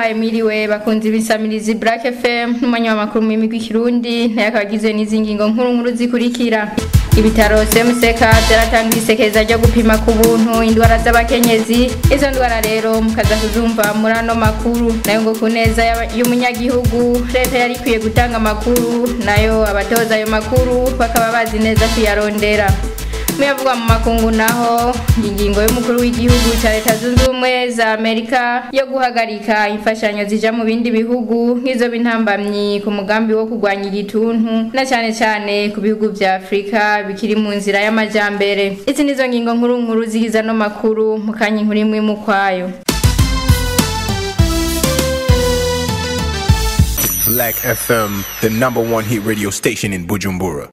ndabahaye miriwe bakunzi bisamirizi Black FM n'umanya w'amakuru mu migwi Kirundi ntiyakagizwe n'izingingo nkuru zikurikira. Ibitaro CMCK byaratangiye isekeza ryo gupima ku buntu indwara z'abakenyezi. Izo ndwara rero mukaza kuzumva muri ano makuru, nayo ngo kuneza y'umunyagihugu leta yari kwiye gutanga amakuru, nayo abatoza ayo makuru bakaba bazi neza kuyarondera. Muyavugwa mu makungu naho ingingo y'umukuru w'igihugu cya Leta Zunze Ubumwe za Amerika yo guhagarika imfashanyo zija mu bindi bihugu nk'izo bintambamyi ku mugambi wo kurwanya igituntu na cyane ku bihugu vya Afrika bikiri mu nzira y'amajambere. Izi nizo ngingo nkuru zigiza no makuru mukanyi nkuri imwe mu kwayo. Black FM, the #1 hit radio station in Bujumbura.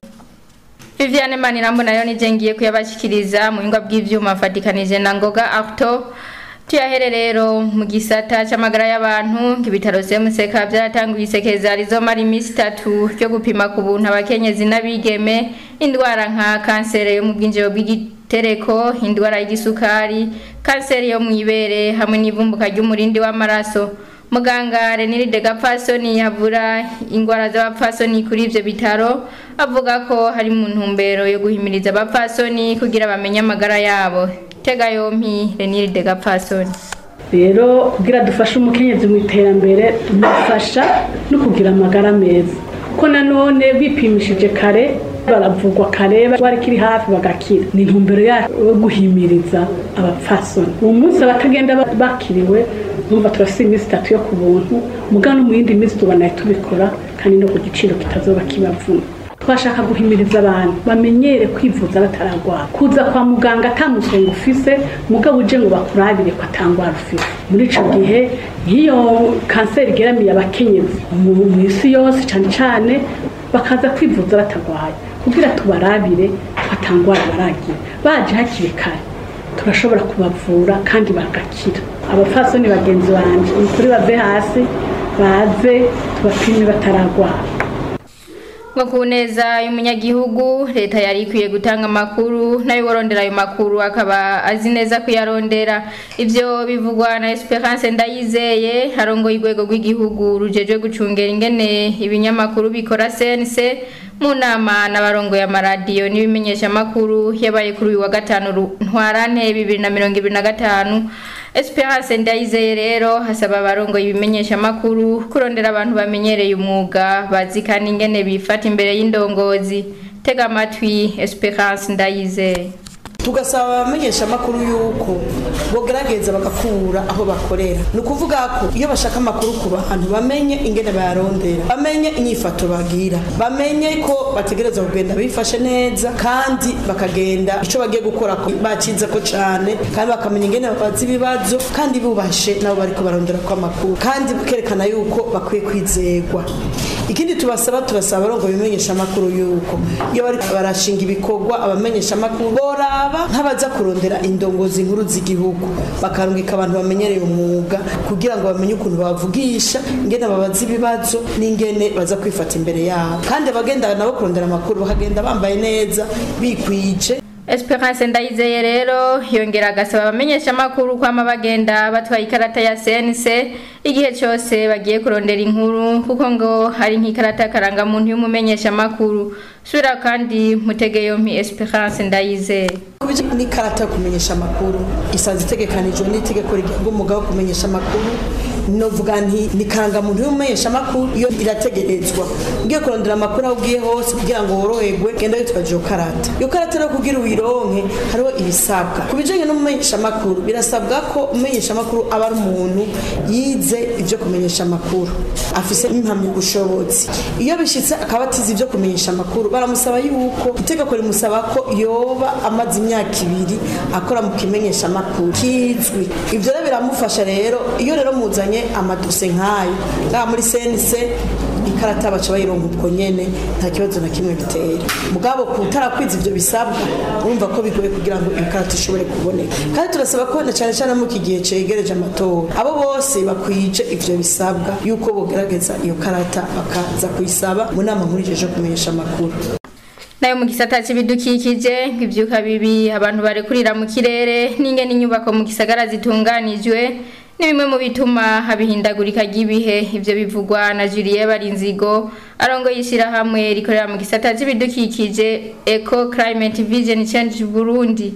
Viviane Manirambo nayo nijengiye kuyabashikiriza mu ingwa bw'ivyuma fatikanije na Ngoga Arto. Tuyahere rero mu gisata c'amagara y'abantu ngibitaro CMCK byaratanguye isekeza rizomara imisi 3 ryo gupima ku buntu abakenyezi n'abigeme indwara nka kansere yo mu bwinjiro bw'igitereko, indwara y'igisukari, kansere yo mu ibere hamwe n'ivumbuka ry'umurindi w'amaraso. Muganga Renilde Gapfasoni yavura ingwara z'abapfasoni kuri ivyo bitaro, avuga ko hari mu ntumbero yo guhimiriza abapfasoni kugira bamenye amagara yabo. Tega yompi Renilde Gapfasoni. Rero kugira dufashe umukenyezi mu iterambere tumufasha no kugira amagara meza, ko nanone bipimishije kare baravugwa kare bari kiri hafi bagakira. Ni ntumbero yo guhimiriza abapfasoni. Umunsi abatagenda bakiriwe numva turafise imisi 3 yo kubuntu, mugano mu yindi misi tubana tubikora kandi no ku giciro kitazoba kibavuna. Twashaka guhimiriza abantu bamenyere kwivuza bataragwara, kuza kwa muganga atamusonga ufise mugabo uje ngo bakurabire ko atangwara ufise. Muri ico gihe nk'iyo kanseri igeramiye abakenyezi mu isi yose cyane bakaza kwivuza batagwaye kugira tubarabire ko atangwara baragira. Baje hakiri kare turashobora kubavura kandi bagakira. Abafasoni bagenzi banje kuri bave hasi baze tubapime bataragwara. Ngo kuneza y'umunyagihugu leta yari ikwiye gutanga amakuru, nayo worondera ayo makuru akaba azi neza kuyarondera. Ivyo bivugwa na Esperance Ndayizeye harongo igwego rw'igihugu rujeje gucungera ingene ibinyamakuru bikora CNC mu nama n'abarongo ya maradiyo n'ibimenyesha makuru yabaye kuri uyu wa gatanu ntwarante 2025. Esperance Ndayizeye rero hasaba abarongo ibimenyesha makuru kurondera abantu bamenyereye umwuga bazi kandi ingene bifata imbere y'indongozi. Tega amatwi Esperance Ndayizeye. Tugasaba abamenyesha makuru yuko bogerageza bagakura aho bakorera. Nukuvuga ko iyo bashaka makuru ku bantu bamenye ingene bayarondera, bamenye inyifato bagira, bamenye ko bategereza kugenda bifashe neza kandi bakagenda ico bagiye gukora ko bacize ko cyane, kandi bakamenya ingene babaza ibibazo kandi bubashe nabo bariko barondera ko amakuru kandi bukerekana yuko bakwiye kwizegwa. Ikindi turasaba abarongo bimenyesha makuru yuko iyo bari barashinga ibikorwa abamenyesha makuru boraba nk'abaza kurondera indongozi nkuru z'igihugu bakarungika abantu bamenyereye umwuga kugira ngo bamenye ukuntu bavugisha ingene babaza ibibazo n'ingene baza kwifata imbere yabo, kandi abagenda nabo kurondera amakuru bakagenda bambaye neza bikwije. Esperance Ndayizeye rero yongera agasaba abamenyesha makuru kwama bagenda batwaye ikarata ya CNC igihe cyose bagiye kurondera inkuru, kuko ngo hari nk'ikarata karanga muntu y'umumenyesha makuru. Sura kandi mutege yompi Esperance Ndayizeye. Ni karata kumenyesha makuru isanzwe itegekanijwe n'itegeko rigenga umugabo kumenyesha makuru. Novuga ni karanga muntu y'umumenyesha makuru iyo irategerezwa ugiye kurondera amakuru aho ugiye hose kugira ngo woroherwe genda yitwaje iyo karata. Iyo karata no kugira uyironke hariho ibisabwa. Kubijanye n'umumenyesha makuru birasabwa ko umumenyesha makuru aba ari umuntu yize ivyo kumenyesha makuru, afise impamya ubushobozi. Iyo bishitse akaba atize ivyo kumenyesha makuru baramusaba yuko itegeko rimusaba ko yoba amazi imyaka 2 akora mu kimenyesha makuru kizwi. Ivyo rero biramufasha rero iyo rero muzanye amadose nkayo nga muri CNC ikarata baca bayironka uko nyene nta kibazo na kimwe bitera. Mugabo kutarakwiza ivyo bisabwa urumva ko bigoye kugira ngo ikarata ishobore kuboneka. Kandi turasaba ko cyane mu kigihe cegereje amatora abo bose bakwije ivyo bisabwa yuko bogerageza iyo karata bakaza kuyisaba mu nama muri jeje kumenyesha amakuru. Nayo mu gisata c'ibidukikije nk'ivyuka bibi abantu barekurira mu kirere n'ingene inyubako mu gisagara zitunganijwe ni bimwe mu bituma habihindagurika ry'ibihe. Ivyo bivugwa na Julie Barinzigo arongo yishira hamwe rikorera mu gisata c'ibidukikije Eco Climate Vision Change Burundi.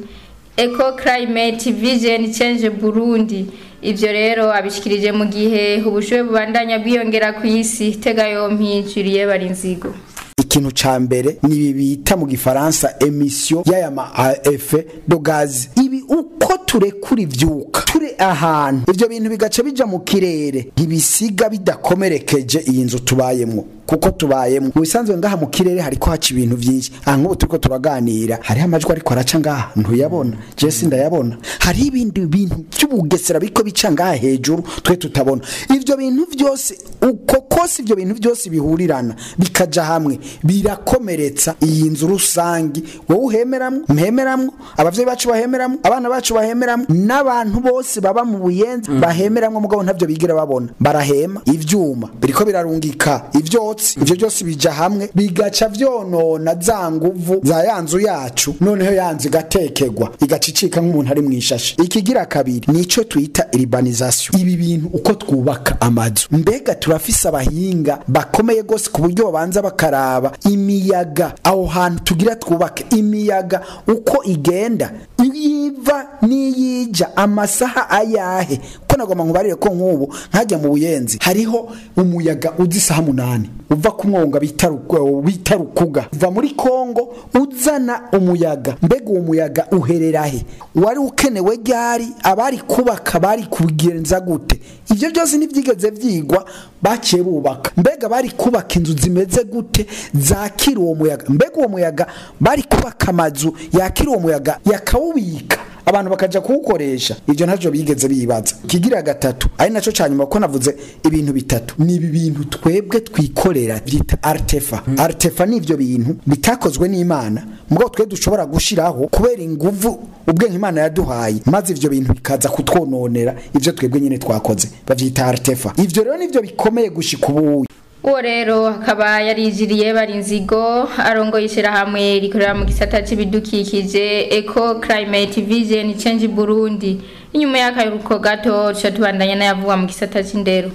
Eco Climate Vision Change Burundi. Ivyo rero abishikirije mu gihe ubushuhe bubandanya bwiyongera ku isi. Tega yompi Julie Barinzigo. Ikintu ca mbere ni bita mu gifaransa emission y'aya ma effet de gaz. Ibi uko turekura ivyuka turi ahantu ivyo bintu bigaca bija mu kirere ntibisiga bidakomerekeje iyi nzu tubayemwo, kuko tubayemwo mu bisanzwe ngaha mu kirere hariko haca ibintu vyinshi. Nk'ubu turiko turaganira hari amajwi ariko araca ngaha ntuyabona, je sindayabona. Hari ibindi bintu by'ubugesera biko bica ngaha hejuru twe tutabona. Ivyo bintu vyose uko kose ivyo bintu vyose bihurirana bikaja hamwe birakomeretsa iyi nzu rusangi. Wowe uhemeramwo, mhemeramwo, abavyeyi bacu bahemeramwo, abana bacu bahemeramwo, n'abantu bose baba mu Buyenzi bahemeramwo, mugabo ntavyo bigira babona. Barahema ivyuma biriko birarungika ivyotsi, ivyo byose bija hamwe bigaca vyonona za nguvu za yanzu yacu, noneho yanzu igatekegwa igacicika nk'umuntu ari mwishashe. Ikigira kabiri nico twita urbanisation. Ibi bintu uko twubaka amazu, mbega turafise abahinga bakomeye gose ku buryo babanza bakaraba imiyaga aho hantu tugira twubake, imiyaga uko igenda iva niyija amasaha ayahe. Ko nagoma nkubarire ko nk'ubu nkajya mu Buyenzi hariho umuyaga uzi saha 8 uva ku mwonga bitarukuga uva muri Kongo uzana umuyaga. Mbega uwo muyaga uhererahe? Wari ukenewe ryari? Abari kubaka bari kubigenza gute? Ivyo byose nivyigeze vyigwa baciye bubaka. Mbega bari kubaka inzu zimeze gute zakira uwo muyaga? Mbega uwo muyaga bari kubaka amazu yakira uwo muyaga yakawubika abantu bakaja kuwukoresha? Ivyo ntavyo bigeze bibaza. Kigira gatatu ari naco cyanyuma ko navuze ibintu bitatu, ni ibi bintu twebwe twikorera byita artefa. Artefa ni ivyo bintu bitakozwe n'Imana mugabo twe dushobora gushiraho kubera inguvu ubwenge Imana yaduhaye, maze ivyo bintu bikaza kutwononera ivyo twebwe nyene twakoze, bavyita artefa. Ivyo rero nivyo bikomeye gushika ubu. Uwo rero akaba yarijiriye Barinzigo arongo yishira hamwe rikorera mu gisata c'ibidukikije Eco Climate Vision Change Burundi. Inyuma y'akayuruko gato tubandanya n'ayavugwa mu gisata c'indero.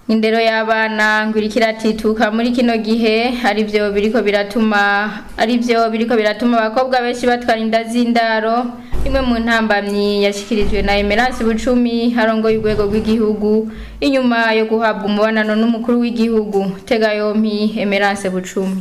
Indero y'abana ngwirikira tituka muri kino gihe arivyo biriko biratuma abakobwa benshi batwara inda z'indaro. Imwe mu ntambamyi yashikirijwe na Emerance Bucumi harongo y'urwego rw'igihugu inyuma yo guhabwa umubonano n'umukuru w'igihugu. Tega yompi Emerance Bucumi.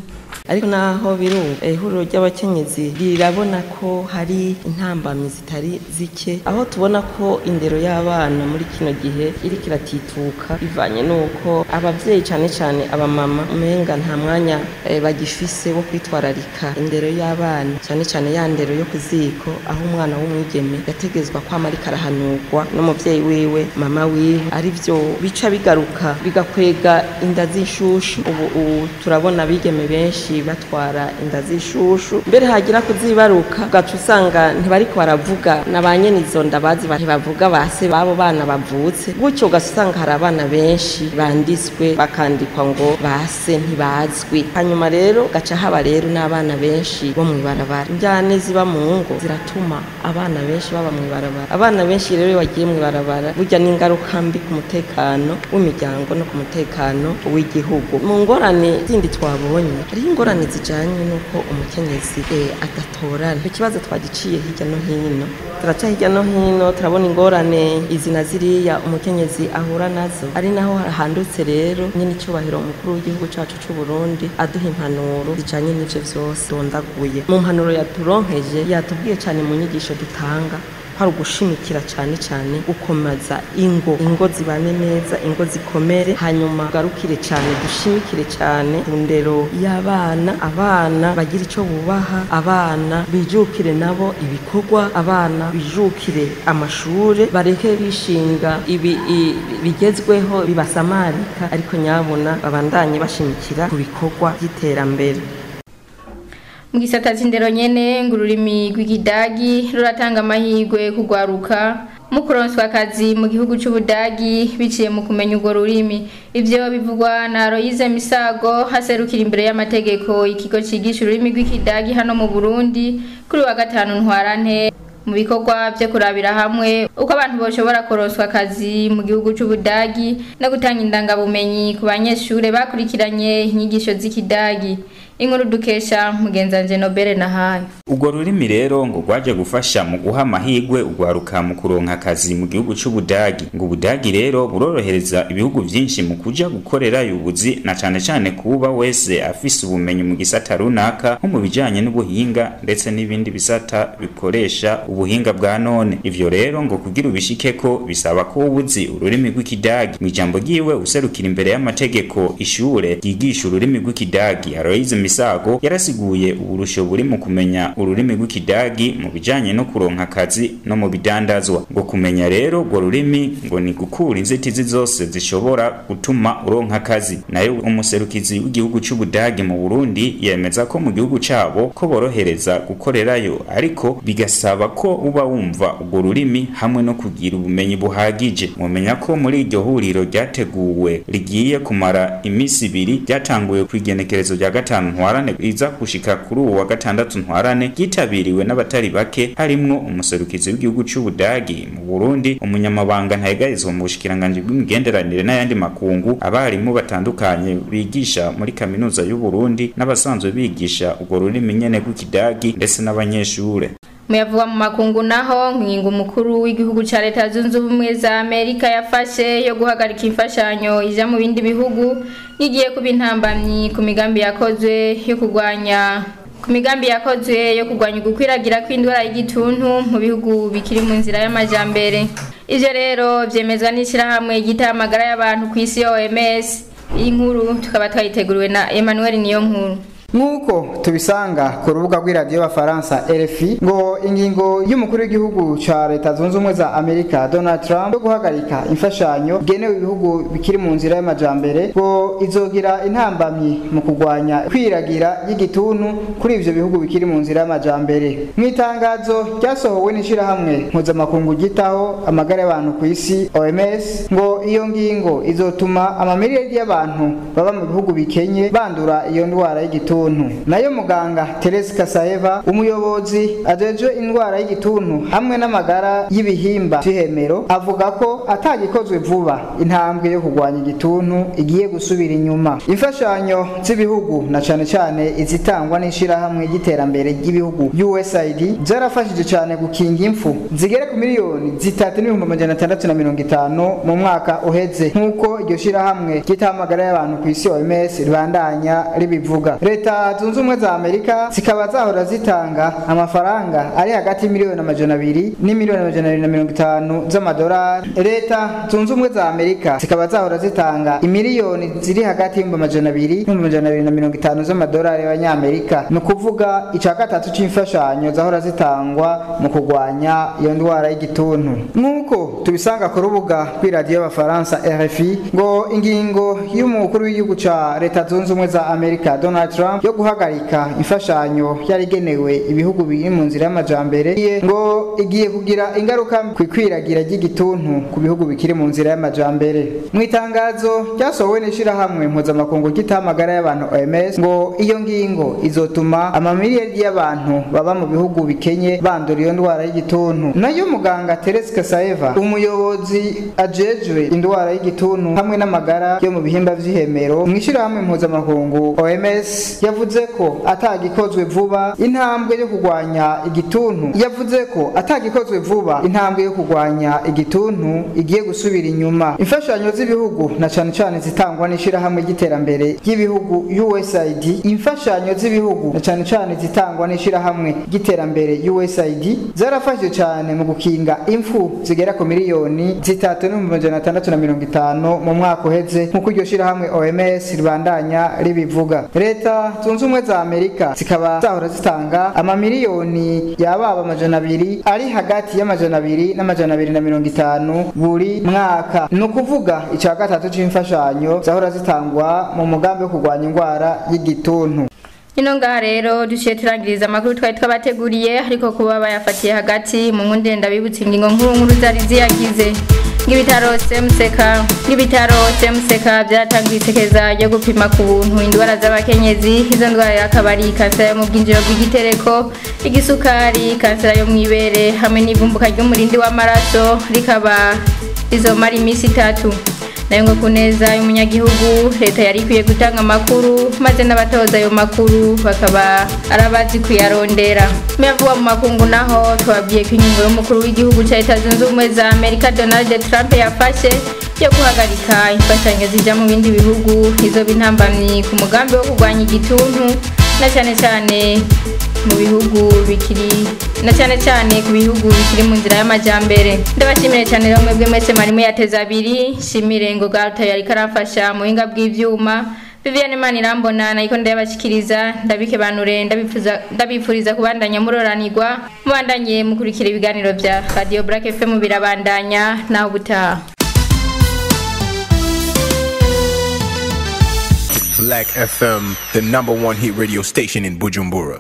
Ariko naho birunga ihuriro ry'abakenyezi rirabona ko hari intambamyi zitari zike, aho tubona ko indero y'abana muri kino gihe iri kiratituka bivanye nuko abavyeyi cyane cyane abamama umenga nta mwanya bagifise wo kwitwararika indero y'abana, cyane cyane ya ndero yo kuziko, aho umwana w'umwigeme yategezwa kwama ari karahanurwa n'umuvyeyi wiwe mama wiwe, ari byo bica bigaruka bigakwega inda z'ishushu. Ubu turabona bigeme benshi batwara inda z'ishushu, mbere hagira kuzibaruka gacu usanga ntibariko baravuga nabanye nizo ndabazi bavuga base babo bana bavutse, gutyo gasanga hari abana benshi bandiswe bakandikwa ngo base ntibazwi. Hanyuma rero gaca haba rero n'abana benshi bo mwibarabara. Njyane ziba mu ngo ziratuma abana benshi baba mwibarabara. Abana benshi rero bagiye mwibarabara burya n'ingaruka mbi ku mutekano w'imiryango no ku mutekano w'igihugu. Mu ngorane zindi twabonye hari ingorane zijanye nuko umukenyezi adatorana. Ikibazo twagiciye hirya no hino, turaca hirya no hino turabona ingorane izina ziriya umukenyezi ahura nazo, ari naho handutse rero nyine icyubahiro umukuru w'igihugu cacu c'u Burundi aduha impanuro zijanye n'ivyo vyose dondaguye. Mu mpanuro yaturonkeje yatubwiye cyane mu nyigisho dutanga hari ugushimikira cyane cyane gukomeza ingo zibane neza, ingo zikomere, hanyuma garukire cyane dushimikire cyane ku ndero y'abana. Abana bagira ico bubaha, abana bijukire nabo ibikorwa, abana bijukire amashure, bareke bishinga bigezweho bibasamarika, ariko nyabona babandanye bashimikira ku bikorwa by'iterambere. Mugisata c'indero nyene ngururimi rw'Igidagi ruratanga amahirwe kugwaruka mu kuronswa akazi mu gihugu c'Ubudagi biciye mu kumenya urwo rurimi. Ivyo bivugwa na Aloise Misago haserukira imbere y'amategeko ikigo cigisha ururimi rw'Ikidagi hano mu Burundi kuri wa gatanu ntwarante mu bikorwa byo kurabira hamwe uko abantu boshobora koroswa akazi mu gihugu c'Ubudagi no gutanga indangabumenyi ku banyeshure bakurikiranye inyigisho z'ikidagi. Inkuru dukesha mugenzanje Nobere na hayo. Ubwo rurimi rero ngo rwaje gufasha mu guha amahirwe ugwaruka mu kuronka akazi mu gihugu c'Ubudagi. Ngo Ubudagi rero burorohereza ibihugu vyinshi mu kuja gukorera ubuzi na cane kuba wese afise ubumenyi mu gisata runaka nko mu bijanye n'ubuhinga ndetse n'ibindi bisata bikoresha ubuhinga bwa none. Ivyo rero ngo kugira ubishikeko bisaba ko ubuzi ururimi rw'ikidagi. Mu ijambo giwe userukira imbere y'amategeko ishure ryigisha ururimi rw'ikidagi Aloise Misago yarasiguye uburusho buri mu kumenya ururimi rw'ikidagi mu bijanye no kuronka akazi no mu bidandazwa. Ngo kumenya rero urwo rurimi ngo ni gukura inzitizi zose zishobora gutuma uronka akazi. Nayo umuserukizi w'igihugu c'Ubudagi mu Burundi yemeza ko mu gihugu cabo ko borohereza gukorerayo ariko bigasaba ko uba wumva urwo rurimi hamwe no kugira ubumenyi buhagije. Mumenya ko muri iryo huriro ryateguwe rigiye kumara imisi 2 ryatanguye kwigenekerezo rya gatanu ntwarane iza kushika kuri uwo wa gatandatu ntwarane gitabiriwe n'abatari bake harimwo umuserukizi w'igihugu c'Ubudagi mu Burundi, umunyamabanga ntayegarizwa mu bushikiranganje bw'imigenderanire n'ayandi makungu, abarimu batandukanye bigisha muri kaminuza y'u Burundi n'abasanzwe bigisha urwo rurimi nyene rw'ikidagi ndetse n'abanyeshure. Muyavuga mu makungu naho ngingo mukuru w'igihugu ca Leta Zunze Ubumwe za Amerika yafashe yo guhagarika imfashanyo ija mu bindi bihugu nigiye kuba intambamyi ku migambi yakozwe yo kurwanya gukwiragira kw'indwara y'igituntu mu bihugu bikiri mu nzira y'amajambere. Ivyo rero vyemezwa n'ishirahamwe ry'amagara y'abantu kw'isi OMS. Iyi nkuru tukaba twayiteguriwe na Emmanuel Niyonkuru. Nuko tubisanga ku rubuga rw'iradiyo y'Abafaransa RFI ngo ingingo y'umukuru w'igihugu ca Leta Zunze Ubumwe za Amerika Donald Trump yo guhagarika imfashanyo genewe ibihugu bikiri mu nzira y'amajambere ngo izogira intambamyi mu kurwanya kwiragira y'igituntu kuri ivyo bihugu bikiri mu nzira y'amajambere. Mu itangazo ryasohowe n'ishirahamwe mpuzamakungu gitaho amagara y'abantu ku isi OMS ngo iyo ngingo izotuma amamiliyoni y'abantu baba mu bihugu bikenye bandura iyo ndwara y'igituntu. Nayo muganga Teresa Kasayeva umuyobozi ajejwe indwara y'igituntu hamwe n'amagara y'ibihimba vy'ihemero avuga ko atagikozwe vuba intambwe yo kurwanya igituntu igiye gusubira inyuma. Imfashanyo z'ibihugu na cane izitangwa n'ishirahamwe y'iterambere ry'ibihugu USAID zarafashije cane gukinga impfu zigera ku miliyoni 3,650 mu mwaka uheze nkuko iryo shirahamwe ry'amagara y'abantu ku isi OMS ribandanya ribivuga. Leta Zunze Ubumwe za Amerika zikaba zahora zitanga amafaranga ari hagati y'imiliyoni 200 n'imiliyoni 250 z'amadolari. Leta Zunze Ubumwe za Amerika zikaba zahora zitanga imiliyoni ziri hagati y'200 n' 250 z'amadolari y'abanyamerika. No kuvuga ica gatatu c'imfashanyo zahora zitangwa mu kurwanya iyo ndwara y'igituntu. Nuko tubisanga ku rubuga rw'iradiyo y'Abafaransa RFI ngo ingingo y'umukuru w'igihugu ca Leta Zunze Ubumwe za Amerika Donald Trump yo guhagarika imfashanyo yarigenewe ibihugu biri mu nzira y'amajambere ngo igiye kugira ingaruka kwikwiragira ry'igituntu ku bihugu bikiri mu nzira y'amajambere. Mu itangazo ryasohowe n'ishirahamwe mpuzamakungu ry'amagara y'abantu OMS ngo iyo ngingo izotuma amamiliyoni y'abantu baba mu bihugu bikenye bandura iyo ndwara y'igituntu. Nayo muganga Teresa Kasayeva umuyobozi ajejwe indwara y'igituntu hamwe n'amagara yo mu bihimba vy'ihemero mu ishirahamwe mpuzamakungu OMS yavuze ko atagikozwe vuba intambwe yo kurwanya igituntu igiye gusubira inyuma. Imfashanyo z'ibihugu na cane zitangwa n'ishirahamwe ry'iterambere ry'ibihugu USAID zarafashije cane mu gukinga impfu zigera ku miliyoni 3,650 mu mwaka uheze nkuko iryo shirahamwe OMS ribandanya ribivuga. Leta Zunze Ubumwe za Amerika zikaba zahora zitanga amamiliyoni y'ababa 200 ari hagati y'200 n'250 buri mwaka. No kuvuga ica gatatu c'imfashanyo zahora zitangwa mu mugambi wo kurwanya indwara y'igituntu. Ino ngaha rero dushiye turangiriza amakuru twari twabateguriye ariko kuba bayafatiye hagati mu nkundenda bibutse ingingo nkuru zari ziyagize. Ngibitaro CMSK byatangiye isekeza ryo gupima ku buntu indwara z'abakenyezi. Izo ndwara akabari kanseri yo mu bwinjiro bw'igitereko, igisukari, kanseri yo mwibere hamwe n'ivumbuka ry'umurindi w'amaraso rikaba izomara iminsi 3. Nayo ngo kuneza y'umunyagihugu leta yari ikwiye gutanga amakuru maze n'abatoza ayo makuru bakaba arabazi kuyarondera. Mevuga mu makungu naho twabwiye ko ingingo y'umukuru w'igihugu cya Leta Zunze Ubumwe za Amerika Donald Trump yafashe yo guhagarika imfashanyo zija mu bindi bihugu izo bintambamye ku mugambi wo kurwanya igituntu na cyane mu bihugu bikiri ku bihugu bikiri mu nzira y'amajambere. Ndabashimire cyane rero mwebwe mwese marimo yateza abiri. Shimire ngo Galta yari karafasha mu hinga bw'ivyuma. Viviane Manirambona nayiko ndabashikiriza ndabikebanure ndabipfuriza kubandanya muroranirwa mubandanye mukurikira ibiganiro bya Radio Black FM birabandanya naho butaha. Black FM, the #1 hit radio station in Bujumbura.